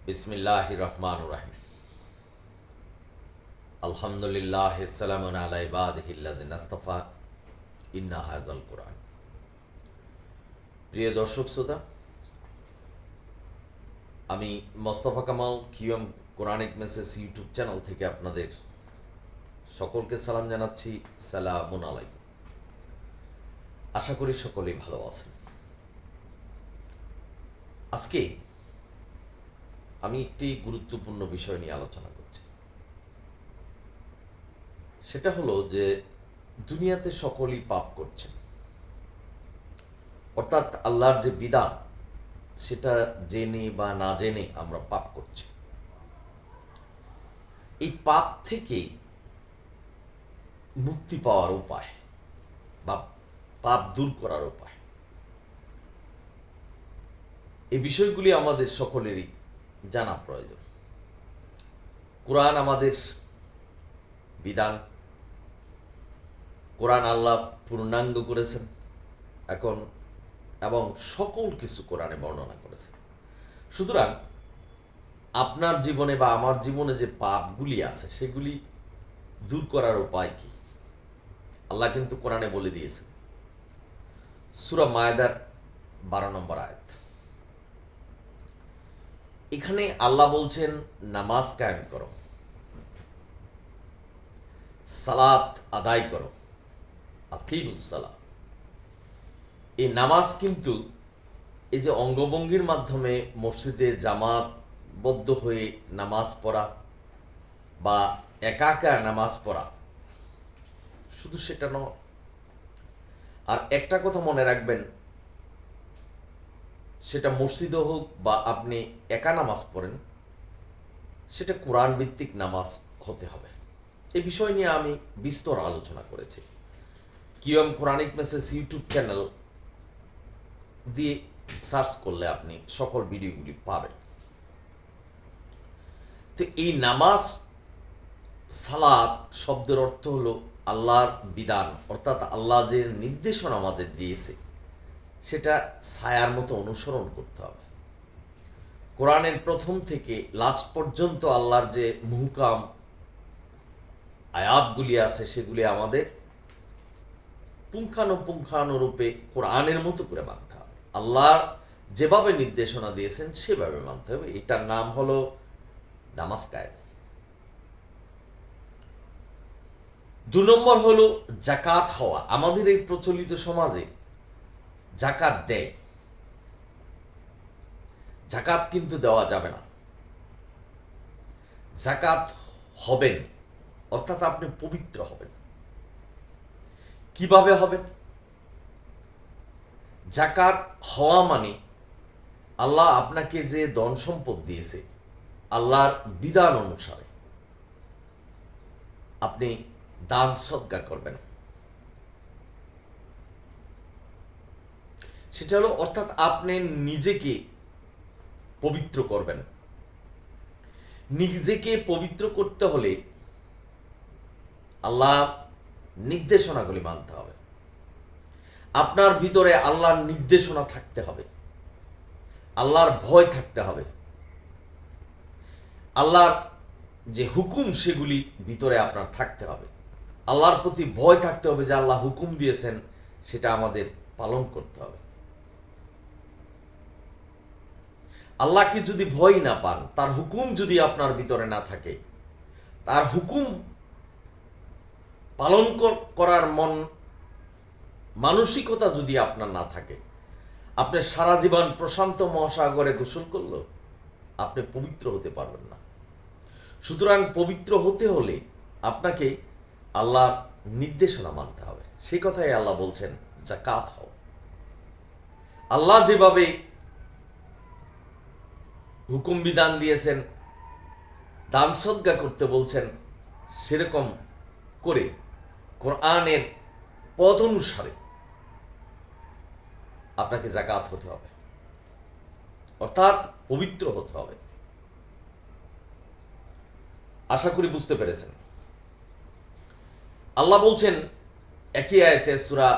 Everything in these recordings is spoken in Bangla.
বিসমিল্লাহির রহমানির রহিম। আলহামদুলিল্লাহ সালামুন আলা ইবাদিহিল্লাযিনা ইসতাফা ইন্না হাযাল কুরআন। প্রিয় দর্শক শ্রোতা, আমি Mostafa Kamal QM Quranic message YouTube channel থেকে আপনাদের সকলকে সালাম জানাচ্ছি। সালামুন আলাইকুম। আশা করি সকলেই ভালো আছেন। আজকে আমি একটি গুরুত্বপূর্ণ বিষয় নিয়ে আলোচনা করছি। সেটা হলো যে দুনিয়াতে সকলেই পাপ করছেন, অর্থাৎ আল্লাহর যে বিধান সেটা জেনে বা না জেনে আমরা পাপ করছি। এই পাপ থেকে মুক্তি পাওয়ার উপায় বা পাপ দূর করার উপায়, এই বিষয়গুলি আমাদের সকলেরই জানা প্রয়োজন। কোরআন আমাদের বিধান, কোরআন আল্লাহ পূর্ণাঙ্গ করেছেন এখন, এবং সকল কিছু কোরআনে বর্ণনা করেছেন। সুতরাং আপনার জীবনে বা আমার জীবনে যে পাপগুলি আছে সেগুলি দূর করার উপায় কি, আল্লাহ কিন্তু কোরআনে বলে দিয়েছেন। সূরা মায়েদার 12 নম্বর আয়াত। এখানে আল্লাহ বলছেন নামাজ কায়েম করো, সালাত আদায় করো, আকিমুস সালাত। এই নামাজ কিন্তু এই যে অঙ্গভঙ্গির মাধ্যমে মসজিদে জামাতবদ্ধ হয়ে নামাজ পড়া বা একা একা নামাজ পড়া, শুধু সেটা নয়। আর একটা কথা মনে রাখবেন, সেটা মসজিদও হোক বা আপনি একা নামাজ পড়েন, সেটা কোরআন ভিত্তিক নামাজ হতে হবে। এই বিষয় নিয়ে আমি বিস্তর আলোচনা করেছি। QM Quranic message YouTube channel দিয়ে সার্চ করলে আপনি সকল ভিডিওগুলি পাবেন। তো এই নামাজ, সালাত শব্দের অর্থ হলো আল্লাহর বিধান, অর্থাৎ আল্লাহ যে নির্দেশনা আমাদের দিয়েছে সেটা ছায়ার মতো অনুসরণ করতে হবে। কোরআনের প্রথম থেকে লাস্ট পর্যন্ত আল্লাহর যে মুহকাম আয়াতগুলি আছে সেগুলি আমাদের পুঙ্খানুপুঙ্খানুরূপে কোরআনের মতো করে মানতে হবে। আল্লাহ যেভাবে নির্দেশনা দিয়েছেন সেভাবে মানতে হবে। এটার নাম হলো নামাজ কায়েম। 2 নম্বর হলো জাকাত হওয়া। আমাদের এই প্রচলিত সমাজে জাকাত দেয়, জাকাত কিন্তু দেওয়া যাবে না। জাকাত হবেন, অর্থাৎ আপনি পবিত্র হবেন। কিভাবে হবেন? জাকাত হওয়া মানে আল্লাহ আপনাকে যে ধন সম্পদ দিয়েছে আল্লাহর বিধান অনুসারে আপনি দান সদকা করবেন। সেটা হলো, অর্থাৎ আপনি নিজেকে পবিত্র করবেন। নিজেকে পবিত্র করতে হলে আল্লাহ নির্দেশনাগুলি মানতে হবে। আপনার ভিতরে আল্লাহর নির্দেশনা থাকতে হবে, আল্লাহর ভয় থাকতে হবে, আল্লাহর যে হুকুম সেগুলি ভিতরে আপনার থাকতে হবে। আল্লাহর প্রতি ভয় থাকতে হবে যে আল্লাহ হুকুম দিয়েছেন সেটা আমাদের পালন করতে হবে। আল্লাহকে যদি ভয় না পান, তার হুকুম যদি আপনার ভিতরে না থাকে, তার হুকুম পালন করার মানসিকতা যদি আপনার না থাকে, আপনি সারা জীবন প্রশান্ত মহাসাগরে গোসল করলেও আপনি পবিত্র হতে পারবেন না। সুতরাং পবিত্র হতে হলে আপনাকে আল্লাহর নির্দেশনা মানতে হবে। সেই কথাই আল্লাহ বলছেন জাকাত হও। আল্লাহ যেভাবে হুকুম বিধান দিয়েছেন, দান সদকা করতে বলছেন, সেরকম করে কোরআনের পথ অনুসারে আপনাকে জাকাত হতে হবে, অর্থাৎ পবিত্র হতে হবে। আশা করি বুঝতে পেরেছেন। আল্লাহ বলছেন একই আয়াতে, সূরা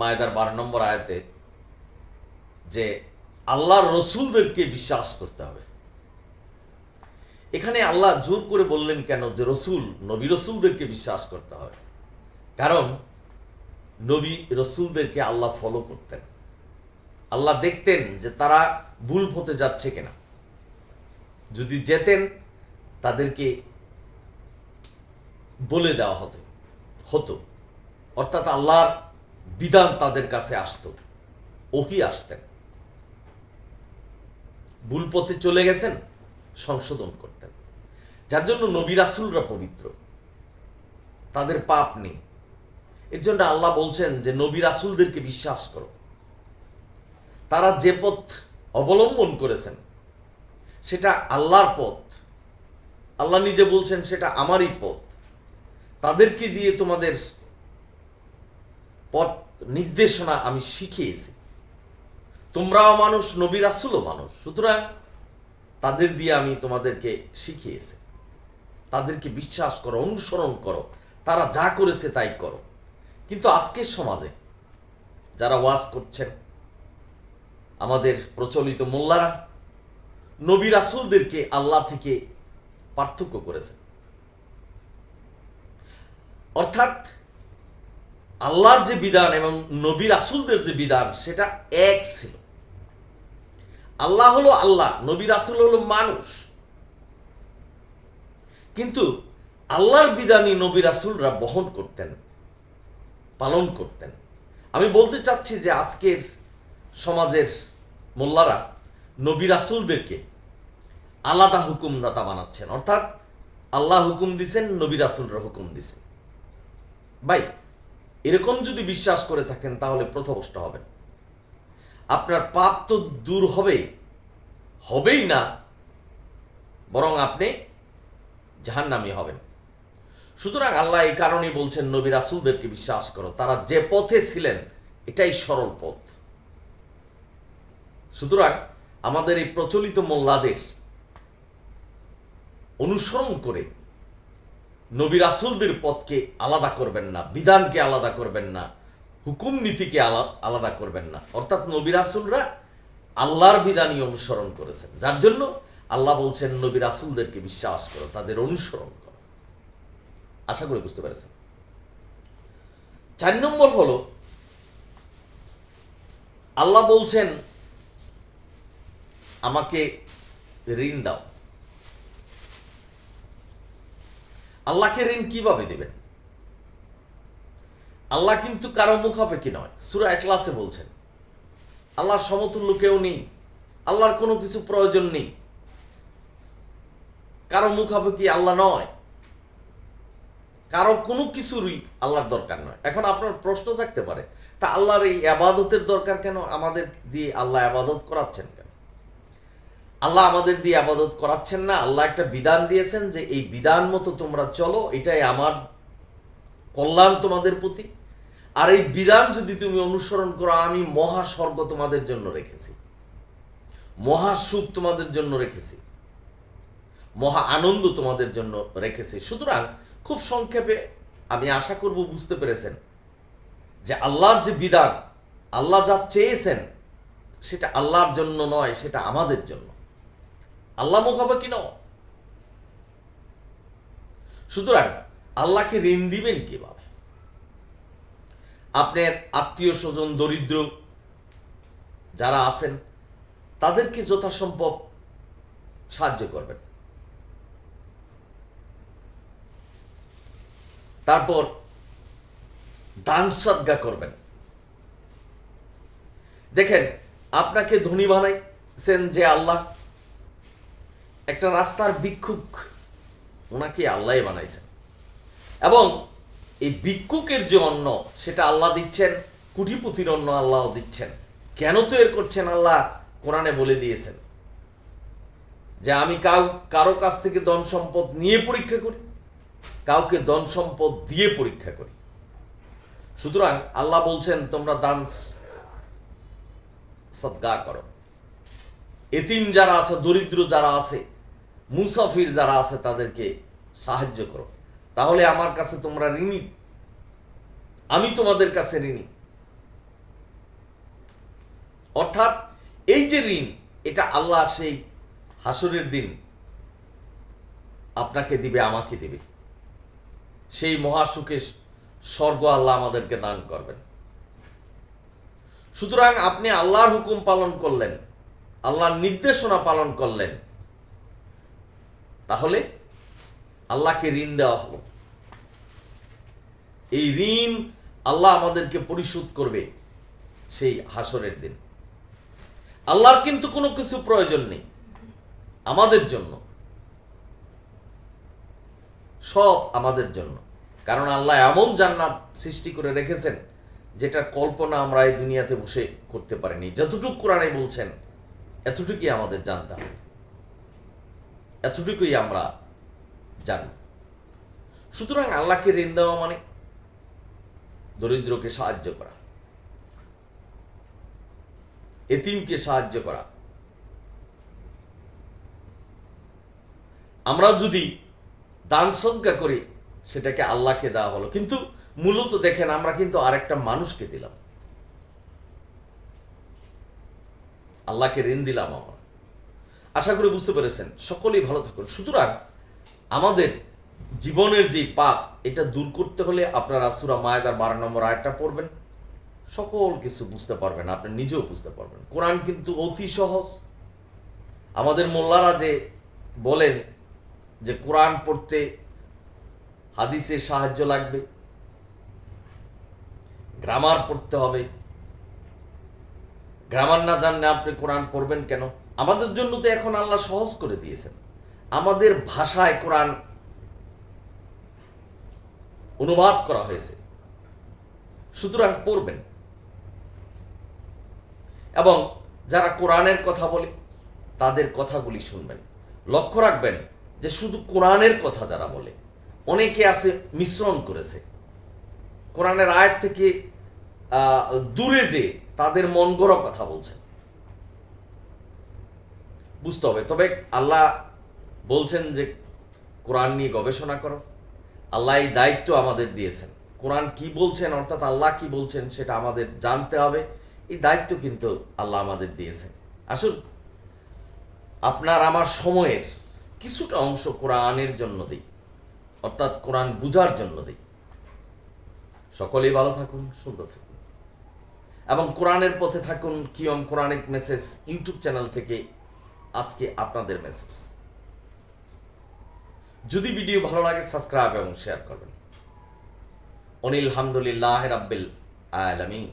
মায়েদার 12 নম্বর আয়াতে, যে আল্লাহর রসুলদেরকে বিশ্বাস করতে হবে। এখানে আল্লাহ জোর করে বললেন কেন যে নবী রসুলদেরকে বিশ্বাস করতে হবে? কারণ নবী রসুলদেরকে আল্লাহ ফলো করতেন। আল্লাহ দেখতেন যে তারা ভুল পথে যাচ্ছে কিনা। যদি যেতেন তাদেরকে বলে দেওয়া হতো, অর্থাৎ আল্লাহর বিধান তাদের কাছে আসতো, ওহি আসতেন। ভুল পথে চলে গেছেন, সংশোধন করতেন। যার জন্য নবী রাসূলরা পবিত্র, তাদের পাপ নেই। এর জন্য আল্লাহ বলছেন যে নবী রাসূলদেরকে বিশ্বাস করো। তারা যে পথ অবলম্বন করেছেন সেটা আল্লাহর পথ। আল্লাহ নিজে বলছেন সেটা আমারই পথ। তাদেরকে দিয়ে তোমাদের পথ নির্দেশনা আমি শিখিয়েছি। তোমরাও মানুষ, নবী রাসূলও মানুষ, সুতরাং তাদের দিয়ে আমি তোমাদেরকে শিখিয়েছি। তাদেরকে বিশ্বাস করো, অনুসরণ করো, তারা যা করেছে তাই করো। কিন্তু আজকের সমাজে যারা ওয়াজ করছেন, আমাদের প্রচলিত মোল্লারা নবী রাসূলদেরকে আল্লাহ থেকে পার্থক্য করেছেন। অর্থাৎ আল্লাহর যে বিধান এবং নবী রাসূলদের যে বিধান সেটা এক ছিল। আল্লাহ হলো আল্লাহ, নবী রাসূল হলো মানুষ। কিন্তু আল্লাহর বিধানই নবী রাসূলরা বহন করতেন, পালন করতেন। আমি বলতে চাচ্ছি যে আজকের সমাজের মোল্লারা নবী রাসূলদেরকে আলাদা হুকুমদাতা বানাচ্ছেন। অর্থাৎ আল্লাহ হুকুম দিছেন, নবী রাসূলরা হুকুম দিছেন। ভাই, এরকম যদি বিশ্বাস করে থাকেন তাহলে পথভ্রষ্ট হবেন। আপনার পাপ তো দূর হবেই না, বরং আপনি জাহান্নামী হবেন। সুতরাং আল্লাহ এই কারণেই বলছেন নবী রাসূলদেরকে বিশ্বাস করো। তারা যে পথে ছিলেন এটাই সরল পথ। সুতরাং আমাদের এই প্রচলিত মোল্লাদের অনুসরণ করে নবী রাসূলদের পথকে আলাদা করবেন না, বিধানকে আলাদা করবেন না, হুকুম নীতিকে আলাদা করবেন না। অর্থাৎ নবী রাসূলরা আল্লাহর বিধানই অনুসরণ করেছেন। যার জন্য আল্লাহ বলছেন নবী রাসূলদেরকে বিশ্বাস করো, তাদের অনুসরণ করো। আশা করি বুঝতে পেরেছেন। 4 নম্বর হলো আল্লাহ বলছেন আমাকে ঋণ দাও। আল্লাহকে ঋণ কিভাবে দেবেন? আল্লাহ কিন্তু কারো মুখাপেক্ষী নয়। সূরা ইখলাসে বলছেন আল্লাহর সমতুল্য কেউ নেই, আল্লাহর কোনো কিছু প্রয়োজন নেই, কারো মুখাপেক্ষী আল্লাহ নয়, কারো কোনো কিছুরই আল্লাহর দরকার নয়। এখন আপনার প্রশ্ন থাকতে পারে, তা আল্লাহর এই ইবাদতের দরকার কেন? আমাদের দিয়ে আল্লাহ ইবাদত করাচ্ছেন কেন? আল্লাহ আমাদের দিয়ে ইবাদত করাচ্ছেন না। আল্লাহ একটা বিধান দিয়েছেন যে এই বিধান মতো তোমরা চলো, এটাই আমার কল্যাণ তোমাদের প্রতি। আর এই বিধান যদি তুমি অনুসরণ করো, আমি মহা স্বর্গ তোমাদের জন্য রেখেছি, মহা সুখ তোমাদের জন্য রেখেছি, মহা আনন্দ তোমাদের জন্য রেখেছি। সুতরাং খুব সংক্ষেপে আমি আশা করব বুঝতে পেরেছেন যে আল্লাহর যে বিধান, আল্লাহ যা চেয়েছেন সেটা আল্লাহর জন্য নয়, সেটা আমাদের জন্য। আল্লাহ মুখাপেক্ষী নয়। সুতরাং আল্লাহকে ঋণ দিবেন কিভাবে? আপনার আত্মীয় স্বজন দরিদ্র যারা আছেন তাদেরকে যথাসম্ভব সাহায্য করবেন। তারপর দান সদকা করবেন। দেখেন, আপনাকে ধনী বানাইছেন যে আল্লাহ, একটা রাস্তার ভিক্ষুক ওনাকে আল্লাহ বানাইছেন, এবং এই ভিক্ষুকের যে অন্ন সেটা আল্লাহ দিচ্ছেন, কোটিপতির অন্ন আল্লাহ দিচ্ছেন। কেন তৈরি করছেন? আল্লাহ কোরআনে বলে দিয়েছেন যে আমি কারো কাছ থেকে ধন সম্পদ নিয়ে পরীক্ষা করি, কাউকে ধন সম্পদ দিয়ে পরীক্ষা করি। সুতরাং আল্লাহ বলছেন তোমরা দান সদকা করো। এতিম যারা আছে, দরিদ্র যারা আছে, মুসাফির যারা আছে তাদেরকে সাহায্য করো। তাহলে আমার কাছে তোমরা ঋণী, আমি তোমাদের কাছে ঋণী। অর্থাৎ এই যে ঋণ, এটা আল্লাহ সেই হাসরের দিন আপনাকে দিবে, আমাকে দিবে। সেই মহাসুখে স্বর্গ আল্লাহ আমাদেরকে দান করবেন। সুতরাং আপনি আল্লাহর হুকুম পালন করলেন, আল্লাহর নির্দেশনা পালন করলেন, তাহলে আল্লাহকে ঋণ দেওয়া হলো। এই ঋণ আল্লাহ আমাদেরকে পরিশোধ করবে সেই হাসরের দিন। আল্লাহর কিন্তু কোনো কিছু প্রয়োজন নেই আমাদের জন্য, সব আমাদের জন্য। কারণ আল্লাহ এমন জান্নাত সৃষ্টি করে রেখেছেন যেটা কল্পনা আমরা এই দুনিয়াতে বসে করতে পারিনি। যতটুকু কোরআনে বলছেন এতটুকুই আমাদের জানতে হবে, এতটুকুই আমরা জানি। সুতরাং আল্লাহকে ঋণ দেওয়া মানে দরিদ্রকে সাহায্য করা, এতিমকে সাহায্য করা। আমরা যদি দান সদকা করি সেটাকে আল্লাহকে দেওয়া হলো, কিন্তু মূলত দেখেন আমরা কিন্তু আরেকটা মানুষকে দিলাম, আল্লাহকে ঋণ দিলাম আমরা। আশা করি বুঝতে পেরেছেন। সকলেই ভালো থাকুন। সুতরাং আমাদের জীবনের যে পাপ, এটা দূর করতে হলে আপনারা সূরা মায়েদার 12 নম্বর আয়াতটা পড়বেন, সকল কিছু বুঝতে পারবেন, আপনি নিজেও বুঝতে পারবেন। কোরআন কিন্তু অতি সহজ। আমাদের মোল্লারা যে বলেন যে কোরআন পড়তে হাদিসের সাহায্য লাগবে, গ্রামার পড়তে হবে, গ্রামার না জানলে আপনি কোরআন পড়বেন কেন? আমাদের জন্য তো এখন আল্লাহ সহজ করে দিয়েছেন, আমাদের ভাষায় কোরআন অনুবাদ করা হয়েছে। সুতরাং পড়বেন, এবং যারা কোরআনের কথা বলে তাদের কথাগুলি শুনবেন। লক্ষ্য রাখবেন যে শুধু কোরআনের কথা যারা বলে, অনেকে আছে মিশ্রণ করেছে, কোরআনের আয়াত থেকে দূরে যে তাদের মন গড়া কথা বলছে। বুঝতে হবে। তবে আল্লাহ বলছেন যে কোরআন নিয়ে গবেষণা করো। আল্লাহ এই দায়িত্ব আমাদের দিয়েছেন। কোরআন কি বলছেন, অর্থাৎ আল্লাহ কি বলছেন সেটা আমাদের জানতে হবে। এই দায়িত্ব কিন্তু আল্লাহ আমাদের দিয়েছেন। আসুন আপনার আমার সময়ের কিছুটা অংশ কোরআনের জন্য দিই, অর্থাৎ কোরআন বুঝার জন্য দিই। সকলেই ভালো থাকুন, সুন্দর থাকুন, এবং কোরআনের পথে থাকুন। কিয়ম কোরআনিক মেসেজ ইউটিউব চ্যানেল থেকে আজকে আপনাদের মেসেজ। যদি ভিডিও ভালো লাগে সাবস্ক্রাইব এবং শেয়ার করবেন। অনিল হামদুলিল্লাহ রাব্বিল আলামিন।